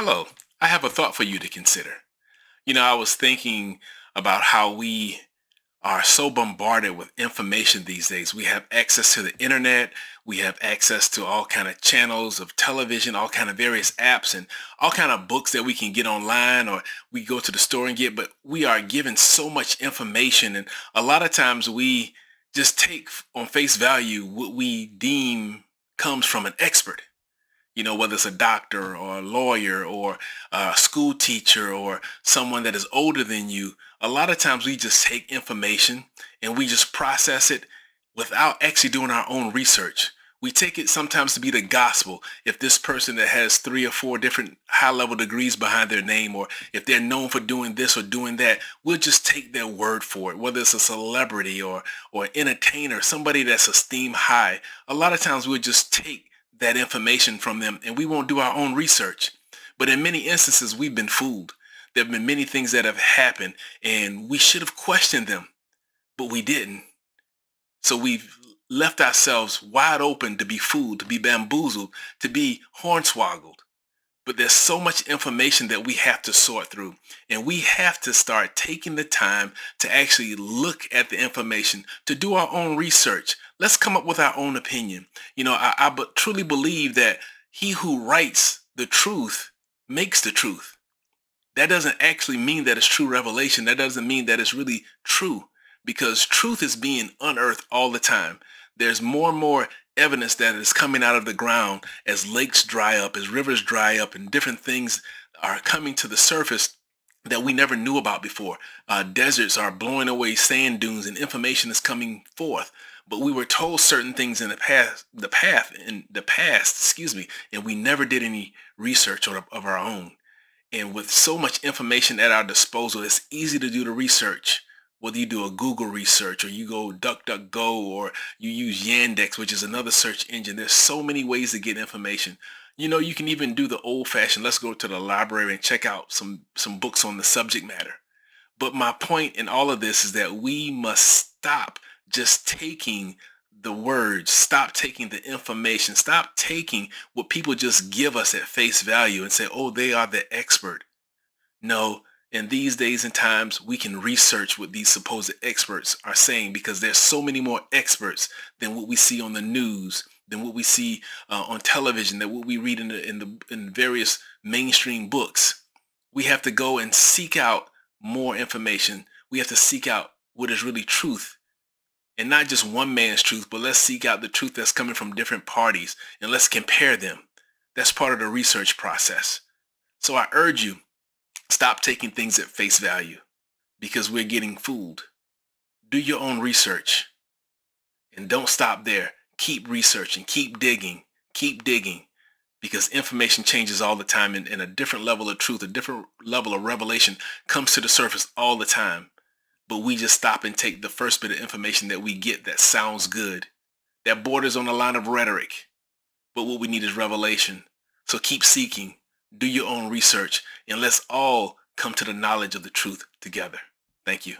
Hello, I have a thought for you to consider. I was thinking about how we are so bombarded with information these days. We have access to the internet, we have access to all kind of channels of television, all kind of various apps and all kind of books that we can get online or we go to the store and get, but we are given so much information and a lot of times we just take on face value what we deem comes from an expert, whether it's a doctor or a lawyer or a school teacher or someone that is older than you. A lot of times we just take information and we just process it without actually doing our own research. We take it sometimes to be the gospel. If this person that has three or four different high level degrees behind their name, or if they're known for doing this or doing that, we'll just take their word for it, whether it's a celebrity or an entertainer, somebody that's esteemed high. A lot of times we'll just take that information from them and we won't do our own research. But in many instances, we've been fooled. There have been many things that have happened and we should have questioned them, but we didn't. So we've left ourselves wide open to be fooled, to be bamboozled, to be hornswoggled. But there's so much information that we have to sort through. And we have to start taking the time to actually look at the information, to do our own research. Let's come up with our own opinion. Truly believe that he who writes the truth makes the truth. That doesn't actually mean that it's true revelation. That doesn't mean that it's really true because truth is being unearthed all the time. There's more and more evidence that is coming out of the ground as lakes dry up, as rivers dry up, and different things are coming to the surface that we never knew about before. Deserts are blowing away sand dunes and information is coming forth. But we were told certain things in the past, excuse me, and we never did any research of our own. And with so much information at our disposal, it's easy to do the research. Whether you do a Google research or you go DuckDuckGo or you use Yandex, which is another search engine, there's so many ways to get information. You can even do the old fashioned, let's go to the library and check out some books on the subject matter. But my point in all of this is that we must stop just taking the words, stop taking the information, stop taking what people just give us at face value and say, oh, they are the expert. No, in these days and times, we can research what these supposed experts are saying because there's so many more experts than what we see on the news, than what we see on television, than what we read in various mainstream books. We have to go and seek out more information. We have to seek out what is really truth and not just one man's truth, but let's seek out the truth that's coming from different parties and let's compare them. That's part of the research process. So I urge you, stop taking things at face value because we're getting fooled. Do your own research and don't stop there. Keep researching, keep digging because information changes all the time and a different level of truth, a different level of revelation comes to the surface all the time. But we just stop and take the first bit of information that we get that sounds good, that borders on the line of rhetoric. But what we need is revelation. So keep seeking, do your own research, and let's all come to the knowledge of the truth together. Thank you.